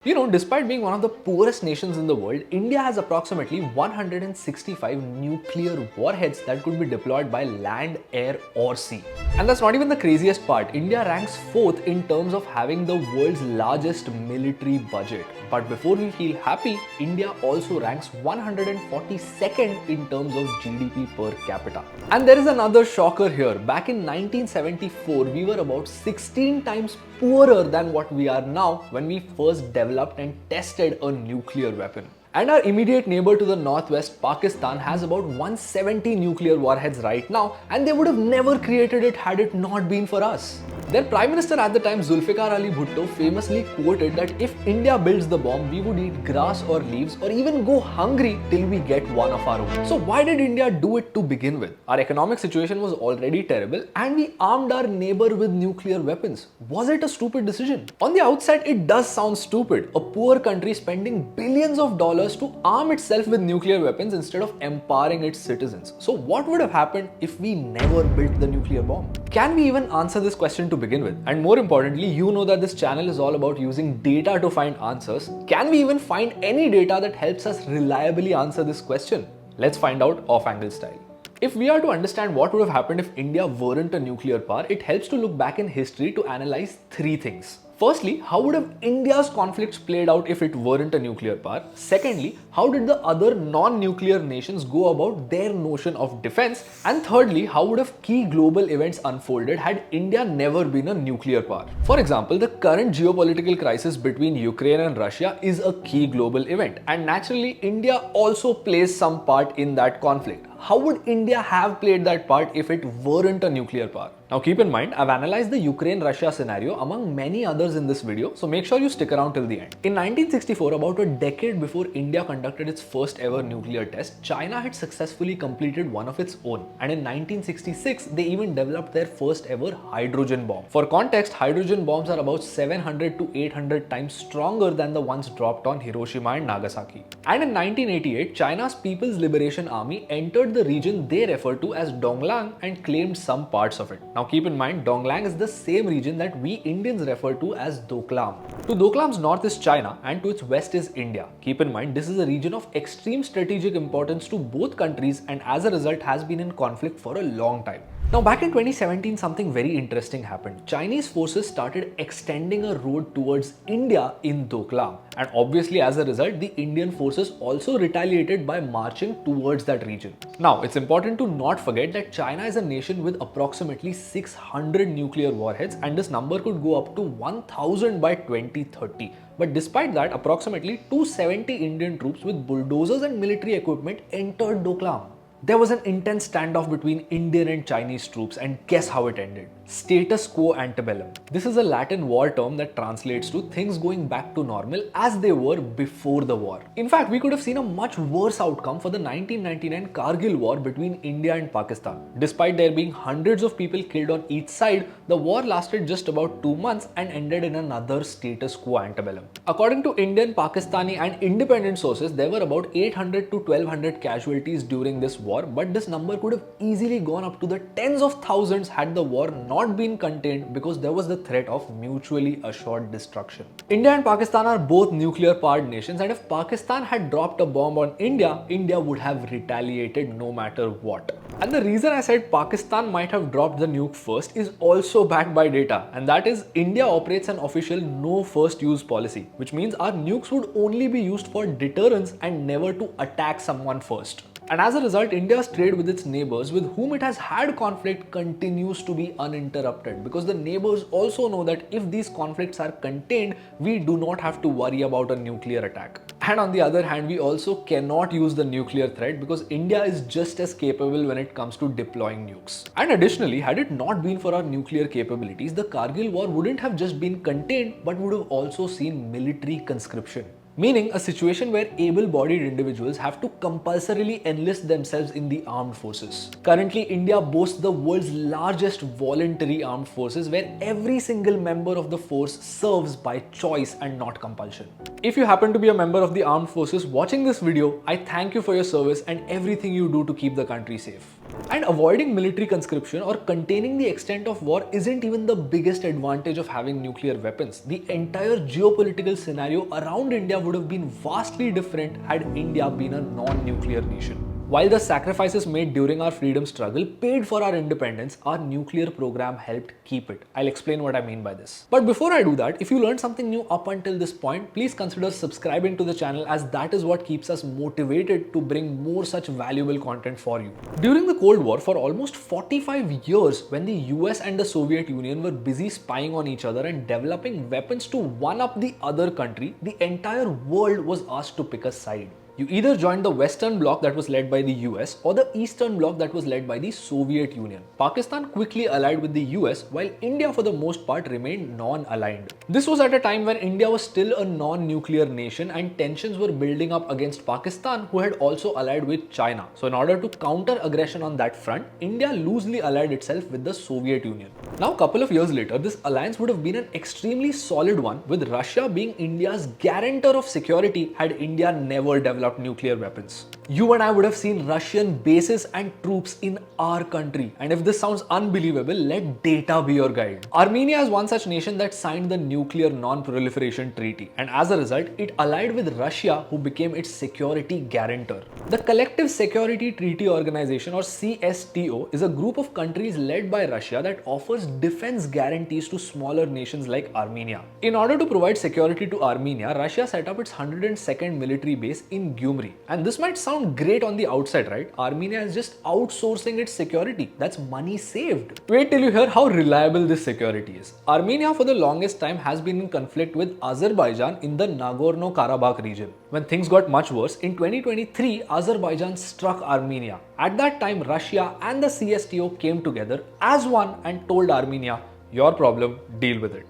You know, despite being one of the poorest nations in the world, India has approximately 165 nuclear warheads that could be deployed by land, air, or sea. And that's not even the craziest part. India ranks 4th in terms of having the world's largest military budget. But before we feel happy, India also ranks 142nd in terms of GDP per capita. And there is another shocker here. Back in 1974, we were about 16 times poorer than what we are now when we first developed and tested a nuclear weapon. And our immediate neighbor to the northwest, Pakistan, has about 170 nuclear warheads right now, and they would have never created it had it not been for us. Their Prime Minister at the time, Zulfikar Ali Bhutto, famously quoted that if India builds the bomb, we would eat grass or leaves or even go hungry till we get one of our own. So why did India do it to begin with? Our economic situation was already terrible and we armed our neighbor with nuclear weapons. Was it a stupid decision? On the outset, it does sound stupid. A poor country spending billions of dollars to arm itself with nuclear weapons instead of empowering its citizens. So what would have happened if we never built the nuclear bomb? Can we even answer this question to begin with? And more importantly, you know that this channel is all about using data to find answers. Can we even find any data that helps us reliably answer this question? Let's find out off-angle style. If we are to understand what would have happened if India weren't a nuclear power, it helps to look back in history to analyze three things. Firstly, how would have India's conflicts played out if it weren't a nuclear power? Secondly, how did the other non-nuclear nations go about their notion of defense? And thirdly, how would have key global events unfolded had India never been a nuclear power? For example, the current geopolitical crisis between Ukraine and Russia is a key global event, and naturally, India also plays some part in that conflict. How would India have played that part if it weren't a nuclear power? Now keep in mind, I've analyzed the Ukraine-Russia scenario among many others in this video, so make sure you stick around till the end. In 1964, about a decade before India conducted its first ever nuclear test, China had successfully completed one of its own. And in 1966, they even developed their first ever hydrogen bomb. For context, hydrogen bombs are about 700 to 800 times stronger than the ones dropped on Hiroshima and Nagasaki. And in 1988, China's People's Liberation Army entered the region they refer to as Donglang and claimed some parts of it. Now keep in mind, Donglang is the same region that we Indians refer to as Doklam. To Doklam's north is China and to its west is India. Keep in mind, this is a region of extreme strategic importance to both countries and as a result has been in conflict for a long time. Now back in 2017, something very interesting happened. Chinese forces started extending a road towards India in Doklam, and obviously as a result, the Indian forces also retaliated by marching towards that region. Now it's important to not forget that China is a nation with approximately 600 nuclear warheads, and this number could go up to 1000 by 2030. But despite that, approximately 270 Indian troops with bulldozers and military equipment entered Doklam. There was an intense standoff between Indian and Chinese troops, and guess how it ended? Status quo antebellum. This is a Latin war term that translates to things going back to normal as they were before the war. In fact, we could have seen a much worse outcome for the 1999 Kargil war between India and Pakistan. Despite there being hundreds of people killed on each side, the war lasted just about 2 months and ended in another status quo antebellum. According to Indian, Pakistani and independent sources, there were about 800 to 1200 casualties during this war, but this number could have easily gone up to the tens of thousands had the war not been contained because there was the threat of mutually assured destruction. India and Pakistan are both nuclear powered nations, and if Pakistan had dropped a bomb on India, India would have retaliated no matter what. And the reason I said Pakistan might have dropped the nuke first is also backed by data, and that is India operates an official no first use policy, which means our nukes would only be used for deterrence and never to attack someone first. And as a result, India's trade with its neighbors with whom it has had conflict continues to be uninterrupted because the neighbors also know that if these conflicts are contained, we do not have to worry about a nuclear attack. And on the other hand, we also cannot use the nuclear threat because India is just as capable when it comes to deploying nukes. And additionally, had it not been for our nuclear capabilities, the Kargil war wouldn't have just been contained but would have also seen military conscription. Meaning a situation where able-bodied individuals have to compulsorily enlist themselves in the armed forces. Currently, India boasts the world's largest voluntary armed forces where every single member of the force serves by choice and not compulsion. If you happen to be a member of the armed forces watching this video, I thank you for your service and everything you do to keep the country safe. And avoiding military conscription or containing the extent of war isn't even the biggest advantage of having nuclear weapons. The entire geopolitical scenario around India would have been vastly different had India been a non-nuclear nation. While the sacrifices made during our freedom struggle paid for our independence, our nuclear program helped keep it. I'll explain what I mean by this. But before I do that, if you learned something new up until this point, please consider subscribing to the channel, as that is what keeps us motivated to bring more such valuable content for you. During the Cold War, for almost 45 years, when the US and the Soviet Union were busy spying on each other and developing weapons to one-up the other country, the entire world was asked to pick a side. You either joined the Western Bloc that was led by the US or the Eastern Bloc that was led by the Soviet Union. Pakistan quickly allied with the US, while India for the most part remained non-aligned. This was at a time when India was still a non-nuclear nation and tensions were building up against Pakistan, who had also allied with China. So in order to counter aggression on that front, India loosely allied itself with the Soviet Union. Now, a couple of years later, this alliance would have been an extremely solid one, with Russia being India's guarantor of security had India never developed nuclear weapons. You and I would have seen Russian bases and troops in our country. And if this sounds unbelievable, let data be your guide. Armenia is one such nation that signed the Nuclear Non-Proliferation Treaty, and as a result, it allied with Russia, who became its security guarantor. The Collective Security Treaty Organization, or CSTO, is a group of countries led by Russia that offers defense guarantees to smaller nations like Armenia. In order to provide security to Armenia, Russia set up its 102nd military base in Gyumri. And this might sound great on the outside, right? Armenia is just outsourcing its security. That's money saved. Wait till you hear how reliable this security is. Armenia for the longest time has been in conflict with Azerbaijan in the Nagorno-Karabakh region. When things got much worse, in 2023, Azerbaijan struck Armenia. At that time, Russia and the CSTO came together as one and told Armenia, "Your problem, deal with it."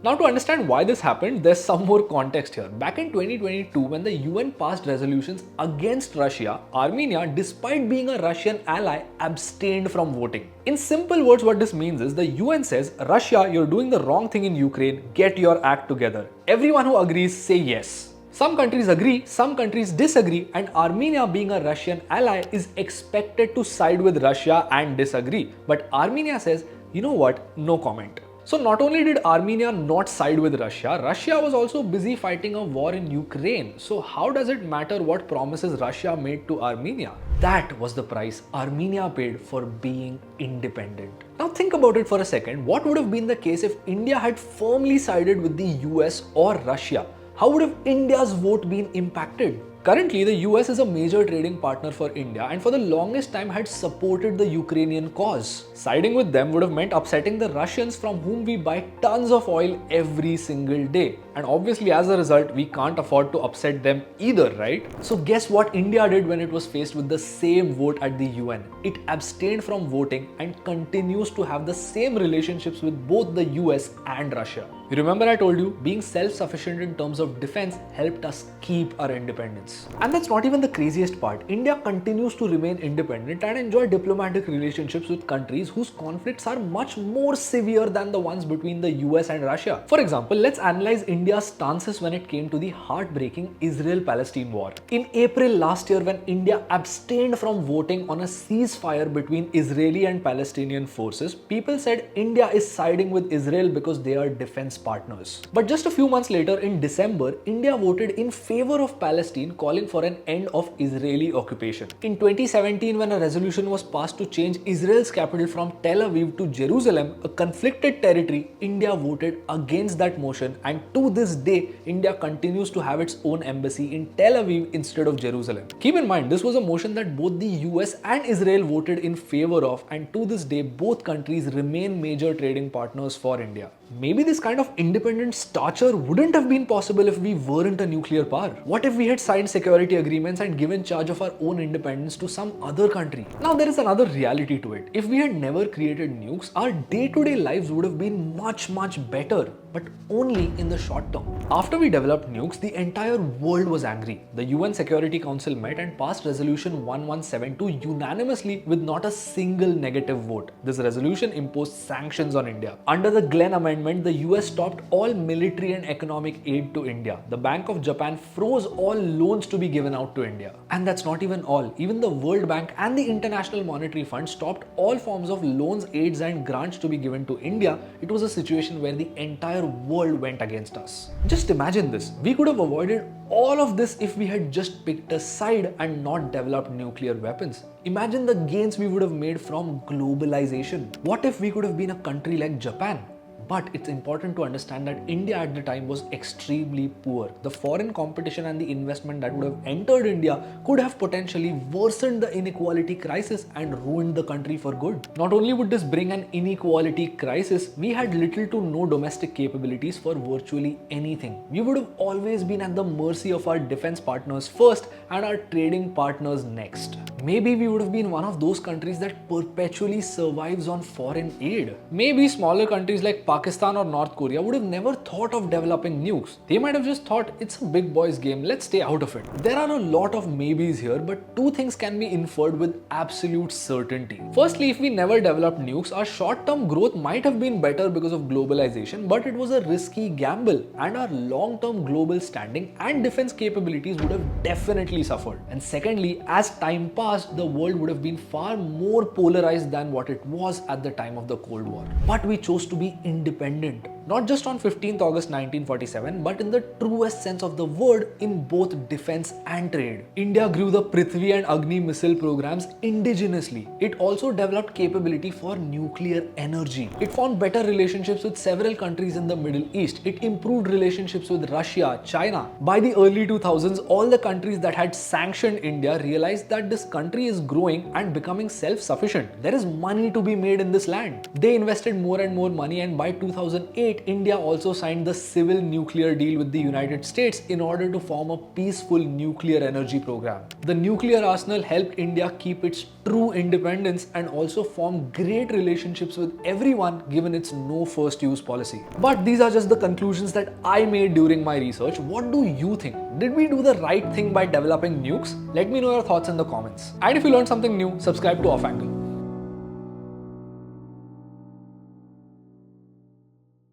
Now, to understand why this happened, there's some more context here. Back in 2022, when the UN passed resolutions against Russia, Armenia, despite being a Russian ally, abstained from voting. In simple words, what this means is the UN says, "Russia, you're doing the wrong thing in Ukraine, get your act together." Everyone who agrees say yes. Some countries agree, some countries disagree, and Armenia, being a Russian ally, is expected to side with Russia and disagree. But Armenia says, you know what, no comment. So not only did Armenia not side with Russia, Russia was also busy fighting a war in Ukraine. So how does it matter what promises Russia made to Armenia? That was the price Armenia paid for being independent. Now think about it for a second. What would have been the case if India had firmly sided with the US or Russia? How would have India's vote been impacted? Currently, the US is a major trading partner for India and for the longest time had supported the Ukrainian cause. Siding with them would have meant upsetting the Russians, from whom we buy tons of oil every single day. And obviously, as a result, we can't afford to upset them either, right? So guess what India did when it was faced with the same vote at the UN? It abstained from voting and continues to have the same relationships with both the US and Russia. You remember I told you, being self-sufficient in terms of defense helped us keep our independence. And that's not even the craziest part. India continues to remain independent and enjoy diplomatic relationships with countries whose conflicts are much more severe than the ones between the US and Russia. For example, let's analyze India's stances when it came to the heartbreaking Israel-Palestine war. In April last year, when India abstained from voting on a ceasefire between Israeli and Palestinian forces, people said India is siding with Israel because they are defense partners. But just a few months later, in December, India voted in favor of Palestine, calling for an end of Israeli occupation. In 2017, when a resolution was passed to change Israel's capital from Tel Aviv to Jerusalem, a conflicted territory, India voted against that motion, and to this day, India continues to have its own embassy in Tel Aviv instead of Jerusalem. Keep in mind, this was a motion that both the US and Israel voted in favor of, and to this day, both countries remain major trading partners for India. Maybe this kind of independent stature wouldn't have been possible if we weren't a nuclear power. What if we had signed security agreements and given charge of our own independence to some other country? Now there is another reality to it. If we had never created nukes, our day-to-day lives would have been much better. but only in the short term. After we developed nukes, the entire world was angry. The UN Security Council met and passed Resolution 1172 unanimously with not a single negative vote. This resolution imposed sanctions on India. Under the Glenn Amendment, the US stopped all military and economic aid to India. The Bank of Japan froze all loans to be given out to India. And that's not even all. Even the World Bank and the International Monetary Fund stopped all forms of loans, aids and grants to be given to India. It was a situation where the entire world went against us. Just imagine this. We could have avoided all of this if we had just picked a side and not developed nuclear weapons. Imagine the gains we would have made from globalization. What if we could have been a country like Japan? But it's important to understand that India at the time was extremely poor. The foreign competition and the investment that would have entered India could have potentially worsened the inequality crisis and ruined the country for good. Not only would this bring an inequality crisis, we had little to no domestic capabilities for virtually anything. We would have always been at the mercy of our defense partners first and our trading partners next. Maybe we would have been one of those countries that perpetually survives on foreign aid. Maybe smaller countries like Pakistan or North Korea would have never thought of developing nukes. They might have just thought it's a big boys game, let's stay out of it. There are a lot of maybes here, but two things can be inferred with absolute certainty. Firstly, if we never developed nukes, our short-term growth might have been better because of globalization, but it was a risky gamble and our long-term global standing and defense capabilities would have definitely suffered. And secondly, as time passed, the world would have been far more polarized than what it was at the time of the Cold War. But we chose to be independent. Not just on 15th August 1947, but in the truest sense of the word in both defense and trade. India grew the Prithvi and Agni missile programs indigenously. It also developed capability for nuclear energy. It formed better relationships with several countries in the Middle East. It improved relationships with Russia, China. By the early 2000s, all the countries that had sanctioned India realized that this country is growing and becoming self-sufficient. There is money to be made in this land. They invested more and more money, and by 2008, India also signed the civil nuclear deal with the United States in order to form a peaceful nuclear energy program. The nuclear arsenal helped India keep its true independence and also form great relationships with everyone given its no first use policy. But these are just the conclusions that I made during my research. What do you think? Did we do the right thing by developing nukes? Let me know your thoughts in the comments. And if you learned something new, subscribe to Off Angle.